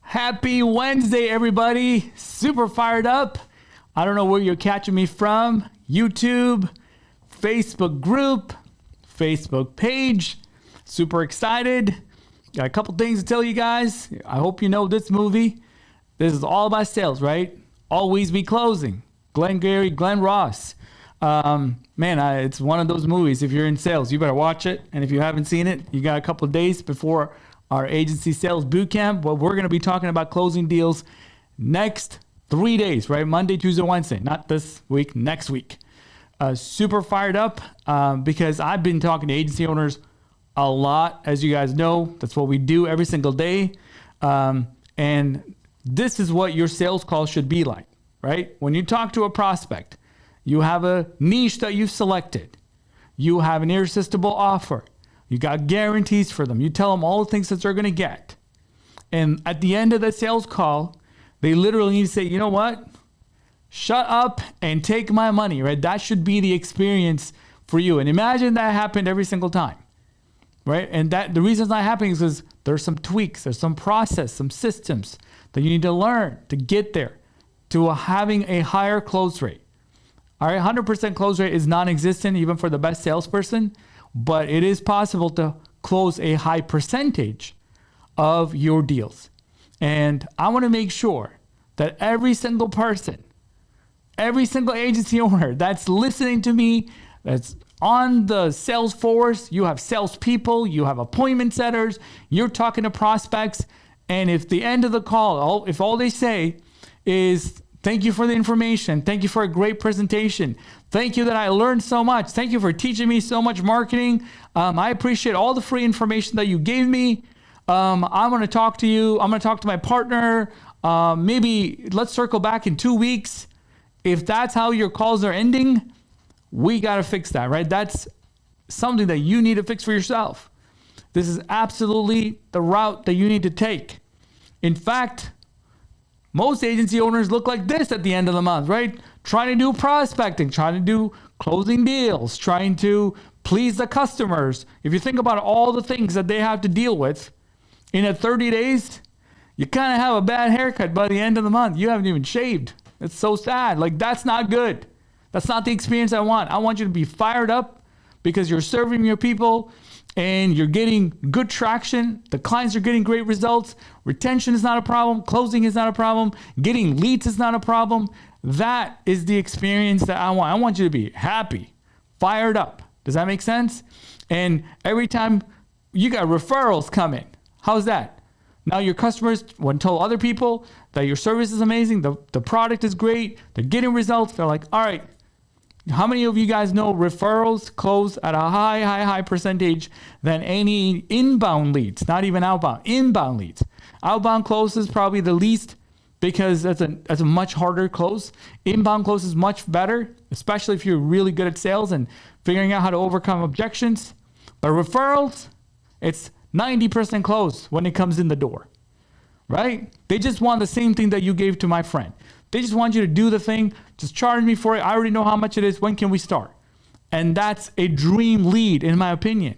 Happy Wednesday, everybody. Super fired up. I don't know where you're catching me from. YouTube, Facebook group, Facebook page. Super excited. Got a couple things to tell you guys. I hope you know this movie. This is all about sales, right? Always be closing. Glengarry Glen Ross. It's one of those movies. If you're in sales, you better watch it. And if you haven't seen it, you got a couple of days before our agency sales bootcamp. Well, we're going to be talking about closing deals next 3 days, right? Monday, Tuesday, Wednesday. Not this week, next week. Super fired up because I've been talking to agency owners a lot. As you guys know, that's what we do every single day. And this is what your sales call should be like, right? When you talk to a prospect, you have a niche that you've selected. You have an irresistible offer. You got guarantees for them. You tell them all the things that they're going to get. And at the end of the sales call, they literally need to say, you know what? Shut up and take my money, right? That should be the experience for you. And imagine that happened every single time, right? And that the reason it's not happening is because there's some tweaks, there's some process, some systems that you need to learn to get there to having a higher close rate. All right, 100% close rate is non-existent even for the best salesperson, but it is possible to close a high percentage of your deals. And I want to make sure that every single person, every single agency owner that's listening to me, that's on the sales force, you have salespeople, you have appointment setters, you're talking to prospects, and if the end of the call, if all they say is, thank you for the information, thank you for a great presentation, thank you that I learned so much, thank you for teaching me so much marketing, I appreciate all the free information that you gave me, I'm going to talk to you, I'm going to talk to my partner, maybe let's circle back in 2 weeks. If that's how your calls are ending, we got to fix that, right? That's something that you need to fix for yourself. This is absolutely the route that you need to take. In fact, most agency owners look like this at the end of the month, right? Trying to do prospecting, trying to do closing deals, trying to please the customers. If you think about all the things that they have to deal with in a 30 days, you kind of have a bad haircut by the end of the month. You haven't even shaved. It's so sad. Like, that's not good. That's not the experience I want. I want you to be fired up because you're serving your people and you're getting good traction. The clients are getting great results. Retention is not a problem. Closing is not a problem. Getting leads is not a problem. That is the experience that I want. I want you to be happy, fired up. Does that make sense? And every time you got referrals coming, how's that? Now your customers want to tell other people that your service is amazing, the product is great, they're getting results. They're like, all right, how many of you guys know referrals close at a high percentage than any inbound leads, not even outbound, inbound leads. Outbound closes probably the least because that's a much harder close. Inbound close is much better, especially if you're really good at sales and figuring out how to overcome objections. But referrals, it's 90% close when it comes in the door, right? They just want the same thing that you gave to my friend. They just want you to do the thing. Just charge me for it. I already know how much it is. When can we start? And that's a dream lead, in my opinion.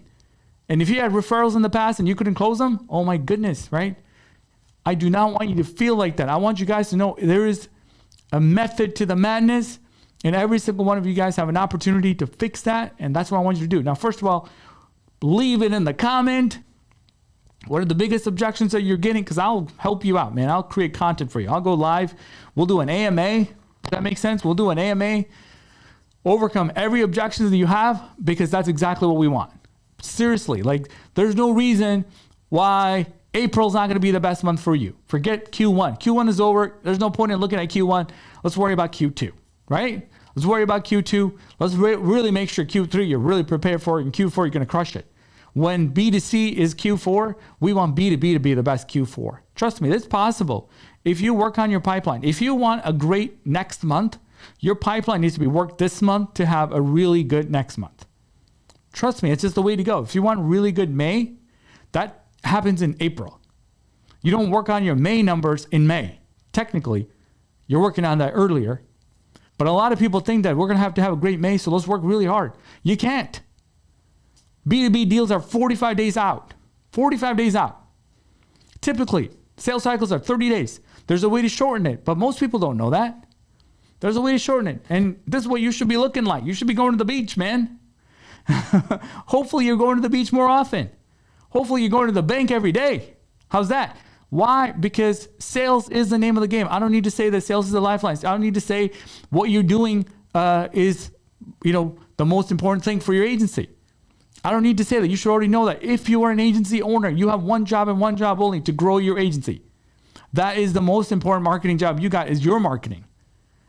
And if you had referrals in the past and you couldn't close them, oh my goodness, right? I do not want you to feel like that. I want you guys to know there is a method to the madness, and every single one of you guys have an opportunity to fix that. And that's what I want you to do. Now, first of all, leave it in the comment. What are the biggest objections that you're getting? Because I'll help you out, man. I'll create content for you. I'll go live. We'll do an AMA. Does that make sense? We'll do an AMA. Overcome every objection that you have because that's exactly what we want. Seriously, like there's no reason why April's not going to be the best month for you. Forget Q1. Q1 is over. There's no point in looking at Q1. Let's worry about Q2, right? Let's worry about Q2. Let's really make sure Q3 you're really prepared for it. And Q4 you're going to crush it. When B2C is Q4, we want B2B to be the best Q4. Trust me, it's possible. If you work on your pipeline, if you want a great next month, your pipeline needs to be worked this month to have a really good next month. Trust me, it's just the way to go. If you want really good May, that happens in April. You don't work on your May numbers in May. Technically, you're working on that earlier. But a lot of people think that we're going to have a great May, so let's work really hard. You can't. B2B deals are 45 days out. 45 days out. Typically, Sales cycles are 30 days. There's a way to shorten it, but most people don't know that. There's a way to shorten it. And this is what you should be looking like. You should be going to the beach, man. Hopefully you're going to the beach more often. Hopefully you're going to the bank every day. How's that? Why? Because sales is the name of the game. I don't need to say that sales is the lifeline. I don't need to say what you're doing is, the most important thing for your agency. I don't need to say that. You should already know that. If you are an agency owner, you have one job and one job only, to grow your agency. That is the most important marketing job you got, is your marketing.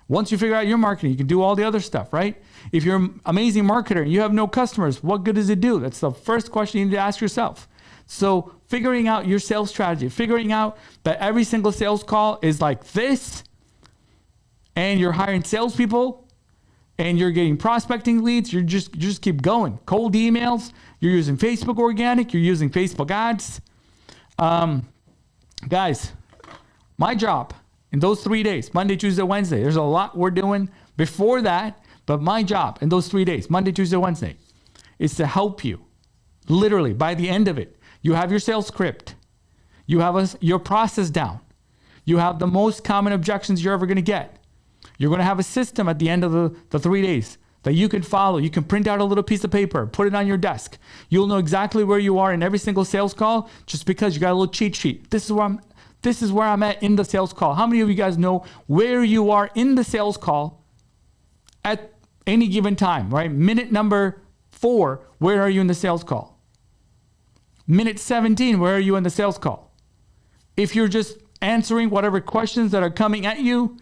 Once you figure out your marketing, you can do all the other stuff, right? If you're an amazing marketer and you have no customers, what good does it do? That's the first question you need to ask yourself. So figuring out your sales strategy, figuring out that every single sales call is like this, and you're hiring salespeople, and you're getting prospecting leads, you just keep going. Cold emails, you're using Facebook organic, you're using Facebook ads. Guys, my job in those 3 days, Monday, Tuesday, Wednesday, there's a lot we're doing before that, but my job in those 3 days, Monday, Tuesday, Wednesday, is to help you. Literally, by the end of it, you have your sales script. You have your process down. You have the most common objections you're ever going to get. You're going to have a system at the end of the 3 days that you can follow. You can print out a little piece of paper, put it on your desk. You'll know exactly where you are in every single sales call just because you got a little cheat sheet. This is where I'm at in the sales call. How many of you guys know where you are in the sales call at any given time, right? Minute number 4, where are you in the sales call? Minute 17, where are you in the sales call? If you're just answering whatever questions that are coming at you,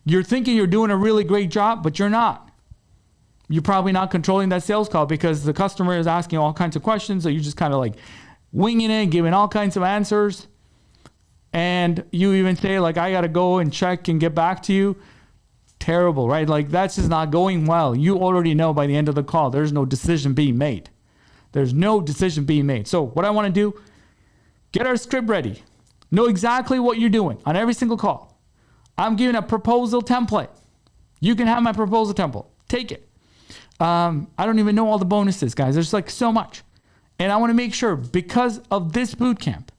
you're thinking you're doing a really great job, but you're not. You're probably not controlling that sales call because the customer is asking all kinds of questions. So you're just kind of like winging it, giving all kinds of answers. And you even say like, I got to go and check and get back to you. Terrible, right? Like that's just not going well. You already know by the end of the call, there's no decision being made. There's no decision being made. So what I want to do, get our script ready. Know exactly what you're doing on every single call. I'm giving a proposal template. You can have my proposal template. Take it. I don't even know all the bonuses, guys. There's like so much. And I want to make sure because of this bootcamp,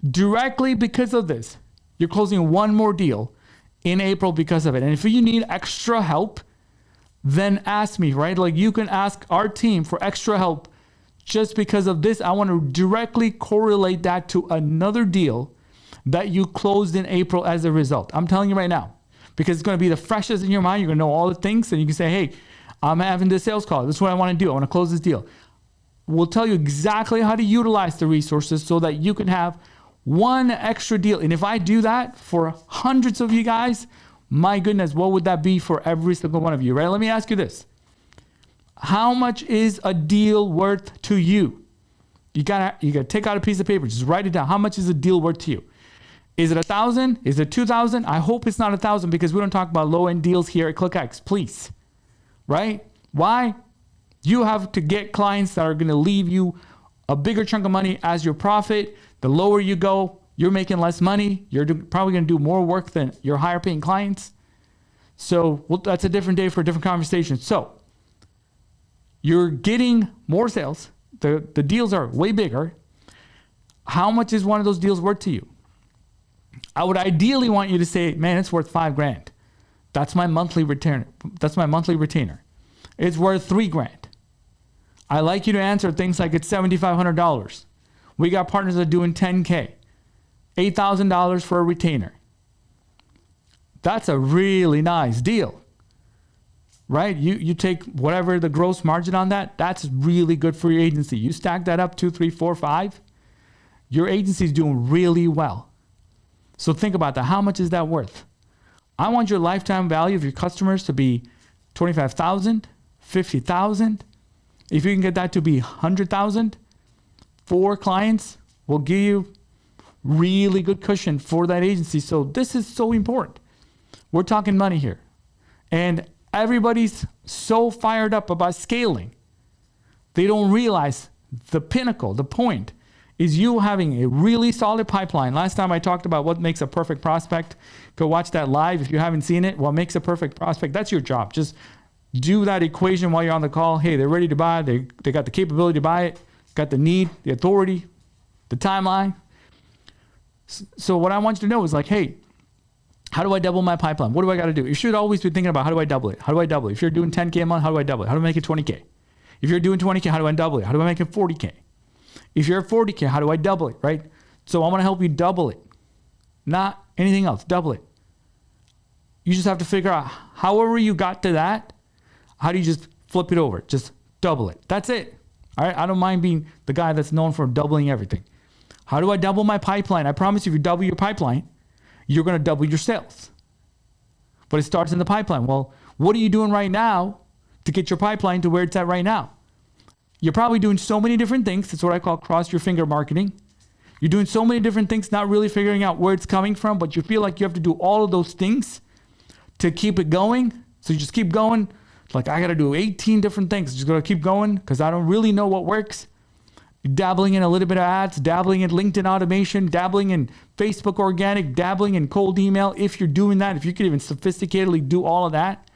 directly because of this, you're closing one more deal in April because of it. And if you need extra help, then ask me, right? Like you can ask our team for extra help just because of this. I want to directly correlate that to another deal that you closed in April as a result. I'm telling you right now, because it's going to be the freshest in your mind. You're going to know all the things and you can say, hey, I'm having this sales call. This is what I want to do. I want to close this deal. We'll tell you exactly how to utilize the resources so that you can have one extra deal. And if I do that for hundreds of you guys, my goodness, what would that be for every single one of you, right? Let me ask you this. How much is a deal worth to you? You gotta take out a piece of paper, just write it down. How much is a deal worth to you? Is it 1,000? Is it 2,000? I hope it's not 1,000 because we don't talk about low-end deals here at ClickX, please. Right? Why? You have to get clients that are going to leave you a bigger chunk of money as your profit. The lower you go, you're making less money. You're probably going to do more work than your higher paying clients. So that's a different day for a different conversation. So you're getting more sales. The deals are way bigger. How much is one of those deals worth to you? I would ideally want you to say, man, it's worth $5,000. That's my monthly retainer. It's worth $3,000. I like you to answer things like it's $7,500. We got partners that are doing $10K, $8,000 for a retainer. That's a really nice deal, right? You take whatever the gross margin on that, that's really good for your agency. You stack that up 2, 3, 4, 5, your agency is doing really well. So think about that. How much is that worth? I want your lifetime value of your customers to be $25,000, $50,000. If you can get that to be $100,000, 4 clients will give you really good cushion for that agency. So this is so important. We're talking money here. And everybody's so fired up about scaling. They don't realize the pinnacle, the point, is you having a really solid pipeline. Last time I talked about what makes a perfect prospect. Go watch that live if you haven't seen it. What makes a perfect prospect? That's your job. Just do that equation while you're on the call. Hey, they're ready to buy. They got the capability to buy it. Got the need, the authority, the timeline. So what I want you to know is like, hey, how do I double my pipeline? What do I got to do? You should always be thinking about, how do I double it? How do I double it? If you're doing 10K a month, how do I double it? How do I make it 20K? If you're doing 20K, how do I double it? How do I make it 40K? If you're at 40K, how do I double it, right? So I'm going to help you double it. Not anything else, double it. You just have to figure out, however you got to that, how do you just flip it over? Just double it. That's it. All right. I don't mind being the guy that's known for doubling everything. How do I double my pipeline? I promise you, if you double your pipeline, you're going to double your sales. But it starts in the pipeline. Well, what are you doing right now to get your pipeline to where it's at right now? You're probably doing so many different things. That's what I call cross your finger marketing. You're doing so many different things, not really figuring out where it's coming from, but you feel like you have to do all of those things to keep it going. So you just keep going. Like, I got to do 18 different things. Just got to keep going because I don't really know what works. Dabbling in a little bit of ads, dabbling in LinkedIn automation, dabbling in Facebook organic, dabbling in cold email. If you're doing that, if you could even sophisticatedly do all of that,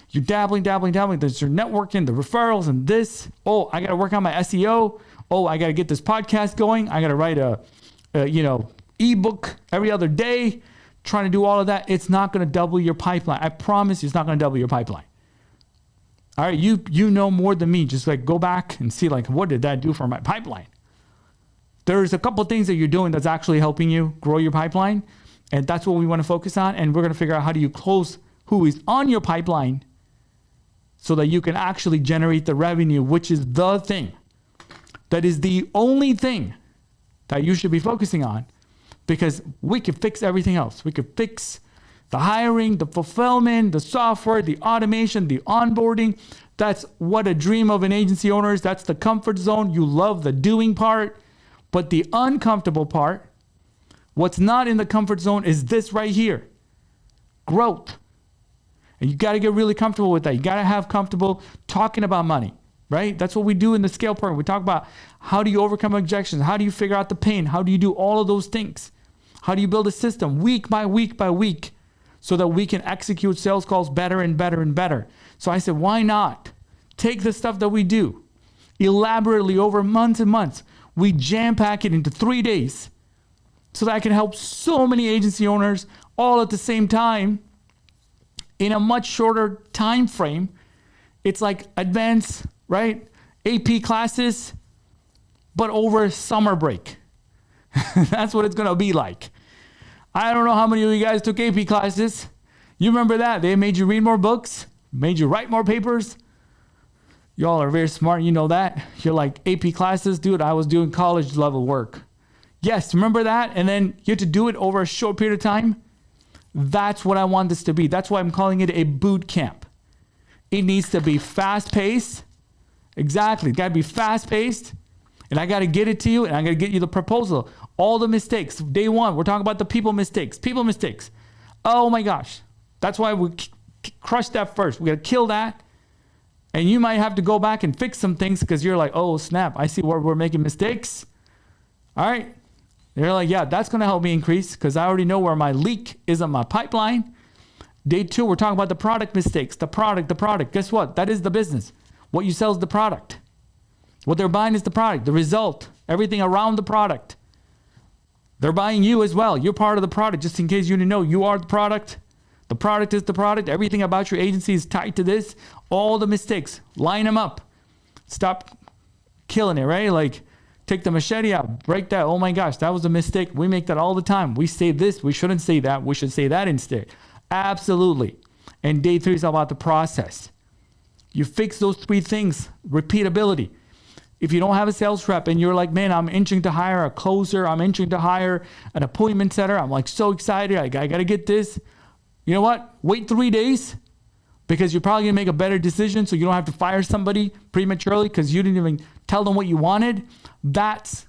you're dabbling. There's your networking, the referrals, and this. Oh, I got to work on my SEO. Oh, I got to get this podcast going. I got to write a ebook every other day. Trying to do all of that. It's not going to double your pipeline. I promise you, it's not going to double your pipeline. All right, you know more than me. Just like go back and see, like, what did that do for my pipeline? There's a couple of things that you're doing that's actually helping you grow your pipeline, and that's what we want to focus on. And we're going to figure out how do you close who is on your pipeline so that you can actually generate the revenue, which is the thing. That is the only thing that you should be focusing on, because we can fix everything else. We could fix the hiring, the fulfillment, the software, the automation, the onboarding. That's what a dream of an agency owner is. That's the comfort zone. You love the doing part, but the uncomfortable part, what's not in the comfort zone, is this right here, growth. And you got to get really comfortable with that. You got to have comfortable talking about money, right? That's what we do in the scale program. We talk about how do you overcome objections? How do you figure out the pain? How do you do all of those things? How do you build a system week by week by week so that we can execute sales calls better and better and better? So I said, why not take the stuff that we do elaborately over months and months? We jam pack it into 3 days so that I can help so many agency owners all at the same time in a much shorter time frame. It's like advanced, right? AP classes, but over summer break. That's what it's going to be like. I don't know how many of you guys took AP classes. You remember that? They made you read more books, made you write more papers. Y'all are very smart. You know that. You're like, AP classes, dude, I was doing college level work. Yes, remember that? And then you have to do it over a short period of time. That's what I want this to be. That's why I'm calling it a boot camp. It needs to be fast paced. Exactly. It's got to be fast paced. And I got to get it to you, and I got to get you the proposal. All the mistakes. Day one, we're talking about the people mistakes. People mistakes. Oh my gosh. That's why we crush that first. We got to kill that. And you might have to go back and fix some things because you're like, oh snap, I see where we're making mistakes. All right. They're like, yeah, that's going to help me increase because I already know where my leak is on my pipeline. Day two, we're talking about the product mistakes. The product. Guess what? That is the business. What you sell is the product. What they're buying is the product, the result, everything around the product. They're buying you as well. You're part of the product. Just in case you didn't know, you are the product. The product is the product. Everything about your agency is tied to this. All the mistakes, line them up. Stop killing it, right? Like, take the machete out, break that. Oh my gosh, that was a mistake. We make that all the time. We say this, we shouldn't say that. We should say that instead. Absolutely. And day three is all about the process. You fix those three things. Repeatability. If you don't have a sales rep and you're like, man, I'm itching to hire a closer, I'm itching to hire an appointment setter, I'm like so excited, I got to get this. You know what? Wait 3 days because you're probably going to make a better decision so you don't have to fire somebody prematurely because you didn't even tell them what you wanted. That's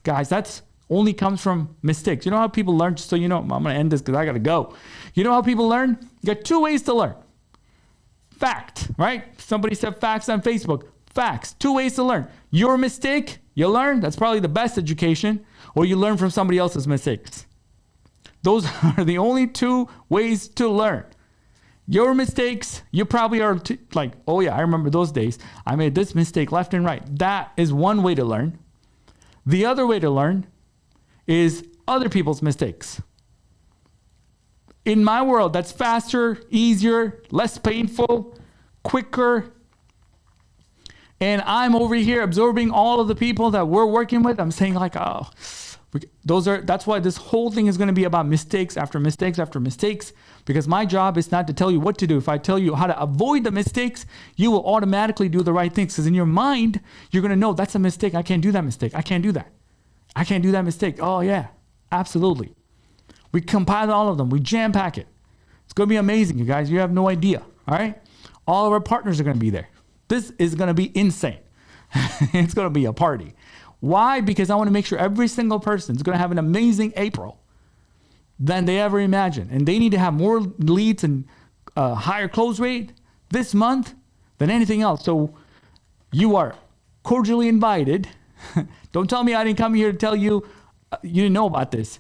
only comes from mistakes. You know how people learn? Just so you know, I'm going to end this because I got to go. You know how people learn? You got 2 ways to learn. Fact, right? Somebody said facts on Facebook. Facts. 2 ways to learn. Your mistake, you learn. That's probably the best education. Or you learn from somebody else's mistakes. Those are the only 2 ways to learn. Your mistakes, you probably are like, oh yeah, I remember those days. I made this mistake left and right. That is one way to learn. The other way to learn is other people's mistakes. In my world, that's faster, easier, less painful, quicker. And I'm over here absorbing all of the people that we're working with. I'm saying like, oh, that's why this whole thing is going to be about mistakes after mistakes after mistakes, because my job is not to tell you what to do. If I tell you how to avoid the mistakes, you will automatically do the right things, because in your mind, you're going to know that's a mistake. I can't do that mistake. I can't do that. I can't do that mistake. Oh yeah, absolutely. We compile all of them. We jam pack it. It's going to be amazing, you guys. You have no idea. All right. All of our partners are going to be there. This is going to be insane. It's going to be a party. Why? Because I want to make sure every single person is going to have an amazing April than they ever imagined. And they need to have more leads and higher close rate this month than anything else. So you are cordially invited. Don't tell me I didn't come here to tell you you didn't know about this.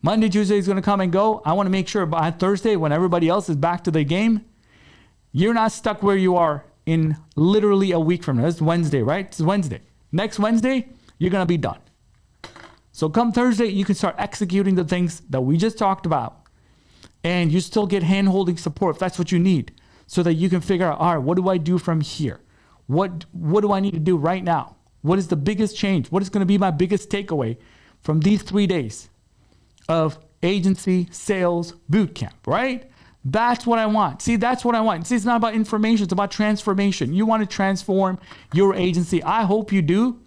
Monday, Tuesday is going to come and go. I want to make sure by Thursday, when everybody else is back to the game, you're not stuck where you are in literally a week from now. It's Wednesday, right? It's Wednesday. Next Wednesday, you're going to be done. So come Thursday, you can start executing the things that we just talked about. And you still get hand-holding support if that's what you need, so that you can figure out, all right, what do I do from here? What do I need to do right now? What is the biggest change? What is going to be my biggest takeaway from these 3 days of agency sales bootcamp, right? That's what I want. See, that's what I want. See, it's not about information. It's about transformation. You want to transform your agency. I hope you do.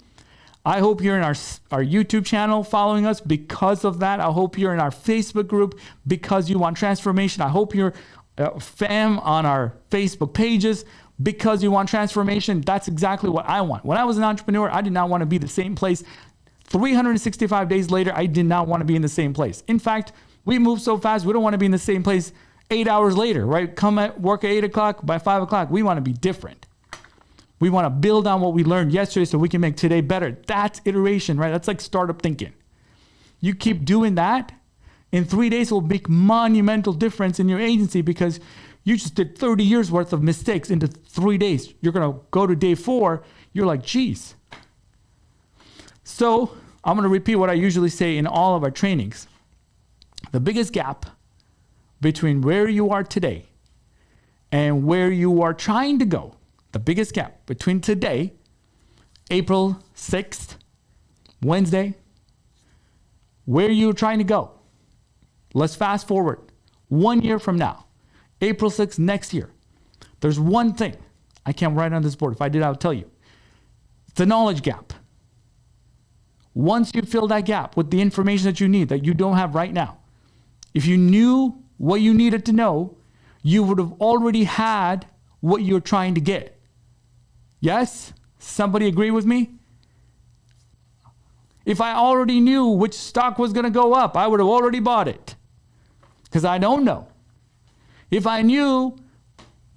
I hope you're in our YouTube channel following us because of that. I hope you're in our Facebook group because you want transformation. I hope you're fam on our Facebook pages because you want transformation. That's exactly what I want. When I was an entrepreneur, I did not want to be the same place. 365 days later, I did not want to be in the same place. In fact, we move so fast, we don't want to be in the same place 8 hours later, right? Come at work at 8 o'clock, by 5 o'clock, we want to be different. We want to build on what we learned yesterday so we can make today better. That's iteration, right? That's like startup thinking. You keep doing that, in 3 days it will make monumental difference in your agency, because you just did 30 years worth of mistakes into 3 days. You're going to go to day 4, you're like, geez. So I'm going to repeat what I usually say in all of our trainings. The biggest gap between where you are today and where you are trying to go, the biggest gap between today, April 6th, Wednesday, where you're trying to go. Let's fast forward 1 year from now, April 6th next year. There's one thing I can't write on this board. If I did, I would tell you. It's the knowledge gap. Once you fill that gap with the information that you need, that you don't have right now, if you knew what you needed to know, you would have already had what you're trying to get. Yes? Somebody agree with me? If I already knew which stock was going to go up, I would have already bought it, because I don't know. If I knew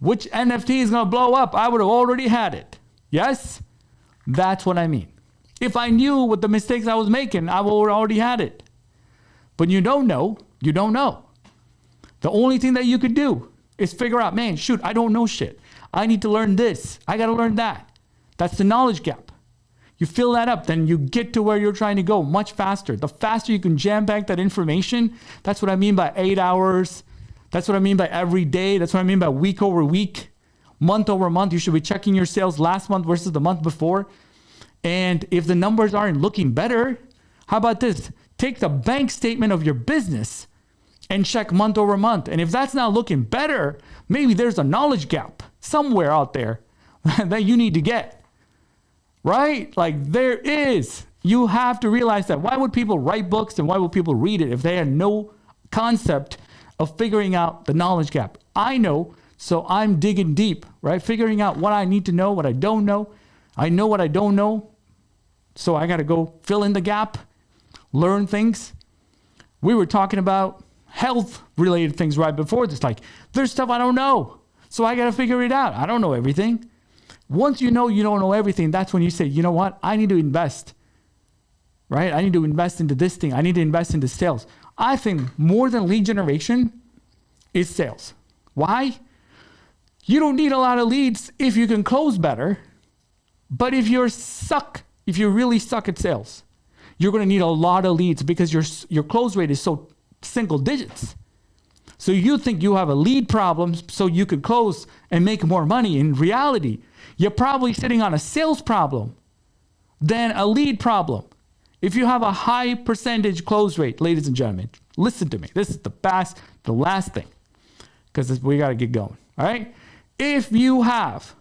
which NFT is going to blow up, I would have already had it. Yes? That's what I mean. If I knew what the mistakes I was making, I would have already had it. But you don't know. You don't know. The only thing that you could do is figure out, man, shoot, I don't know shit. I need to learn this. I got to learn that. That's the knowledge gap. You fill that up, then you get to where you're trying to go much faster. The faster you can jam pack that information, that's what I mean by 8 hours. That's what I mean by every day. That's what I mean by week over week, month over month. You should be checking your sales last month versus the month before. And if the numbers aren't looking better, how about this? Take the bank statement of your business and check month over month. And if that's not looking better, maybe there's a knowledge gap somewhere out there that you need to get, right? Like there is. You have to realize that. Why would people write books and why would people read it if they had no concept of figuring out the knowledge gap? I know, so I'm digging deep, right? Figuring out what I need to know, what I don't know. I know what I don't know, so I got to go fill in the gap, learn things. We were talking about health-related things right before this. Like, there's stuff I don't know, so I got to figure it out. I don't know everything. Once you know you don't know everything, that's when you say, you know what? I need to invest, right? I need to invest into this thing. I need to invest into sales. I think more than lead generation is sales. Why? You don't need a lot of leads if you can close better. But if you really suck at sales, you're going to need a lot of leads because your close rate is so single digits. So you think you have a lead problem so you could close and make more money. In reality, you're probably sitting on a sales problem than a lead problem. If you have a high percentage close rate, ladies and gentlemen, listen to me. This is the last thing, because we got to get going. All right. If you have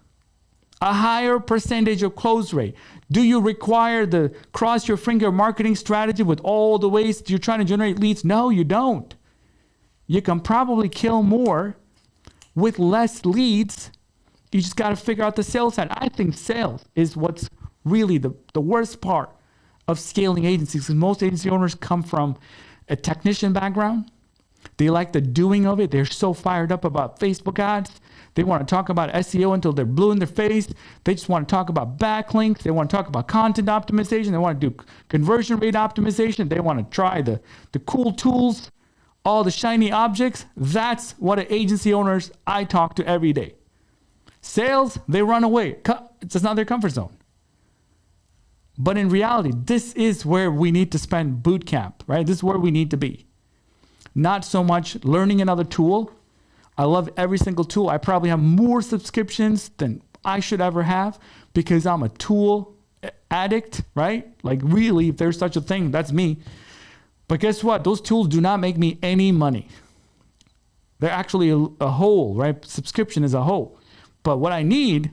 a higher percentage of close rate, do you require the cross your finger marketing strategy with all the ways you're trying to generate leads? No, you don't. You can probably kill more with less leads. You just got to figure out the sales side. I think sales is what's really the worst part of scaling agencies, because most agency owners come from a technician background. They like the doing of it. They're so fired up about Facebook ads. They want to talk about SEO until they're blue in their face. They just want to talk about backlinks. They want to talk about content optimization. They want to do conversion rate optimization. They want to try the cool tools, all the shiny objects. That's what agency owners I talk to every day. Sales, they run away. It's just not their comfort zone. But in reality, this is where we need to spend boot camp, right? This is where we need to be. Not so much learning another tool. I love every single tool. I probably have more subscriptions than I should ever have because I'm a tool addict, right? Like really, if there's such a thing, that's me. But guess what? Those tools do not make me any money. They're actually a whole, right? Subscription is a whole. But what I need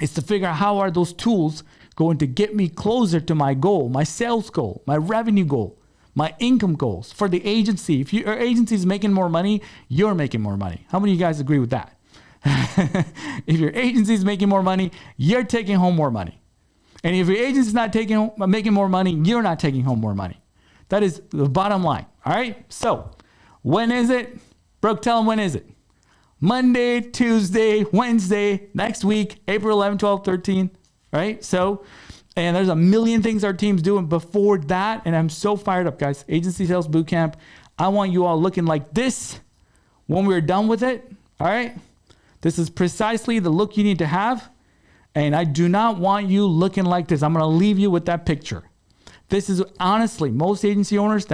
is to figure out how are those tools going to get me closer to my goal, my sales goal, my revenue goal, my income goals for the agency. If your agency is making more money, you're making more money. How many of you guys agree with that? If your agency is making more money, you're taking home more money. And if your agency is not making more money, you're not taking home more money. That is the bottom line. All right. So when is it? Brooke, tell them when is it? Monday, Tuesday, Wednesday, next week, April 11, 12, 13. Right? So, and there's a million things our team's doing before that. And I'm so fired up, guys. Agency Sales Bootcamp. I want you all looking like this when we're done with it. All right? This is precisely the look you need to have. And I do not want you looking like this. I'm going to leave you with that picture. This is honestly, most agency owners,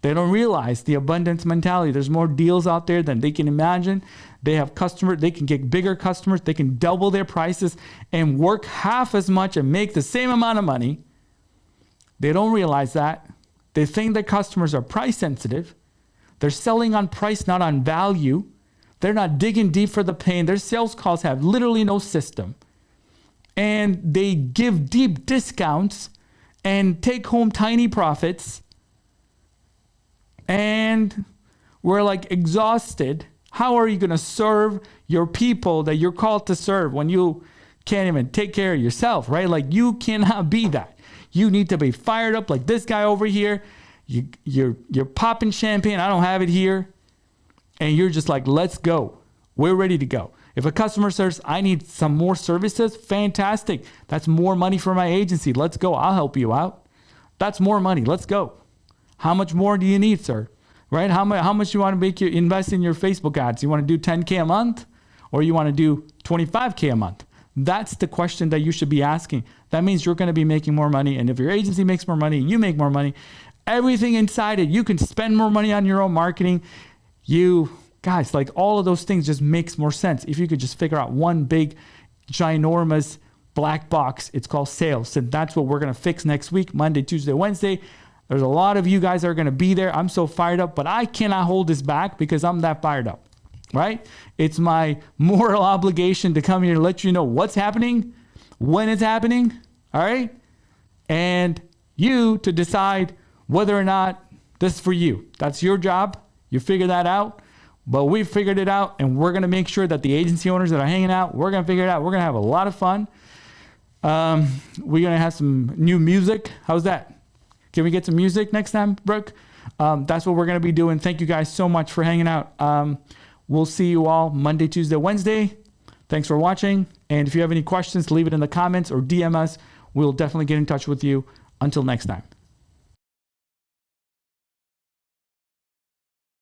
they don't realize the abundance mentality. There's more deals out there than they can imagine. They have customers, they can get bigger customers, they can double their prices and work half as much and make the same amount of money. They don't realize that. They think their customers are price sensitive. They're selling on price, not on value. They're not digging deep for the pain. Their sales calls have literally no system. And they give deep discounts and take home tiny profits. And we're like exhausted. How are you going to serve your people that you're called to serve when you can't even take care of yourself, right? Like you cannot be that. You need to be fired up like this guy over here. You're popping champagne. I don't have it here. And you're just like, let's go. We're ready to go. If a customer says, I need some more services, fantastic. That's more money for my agency. Let's go. I'll help you out. That's more money. Let's go. How much more do you need, sir? Right? How much you want to invest in your Facebook ads? You want to do 10K a month or you want to do 25K a month? That's the question that you should be asking. That means you're going to be making more money. And if your agency makes more money, you make more money. Everything inside it, you can spend more money on your own marketing. You guys, like all of those things just makes more sense. If you could just figure out one big, ginormous black box, it's called sales. And that's what we're going to fix next week, Monday, Tuesday, Wednesday. There's a lot of you guys that are going to be there. I'm so fired up, but I cannot hold this back because I'm that fired up, right? It's my moral obligation to come here to let you know what's happening, when it's happening, all right? And you to decide whether or not this is for you. That's your job. You figure that out. But we figured it out, and we're going to make sure that the agency owners that are hanging out, we're going to figure it out. We're going to have a lot of fun. We're going to have some new music. How's that? Can we get some music next time, Brooke? That's what we're going to be doing. Thank you guys so much for hanging out. We'll see you all Monday, Tuesday, Wednesday. Thanks for watching. And if you have any questions, leave it in the comments or DM us. We'll definitely get in touch with you. Until next time.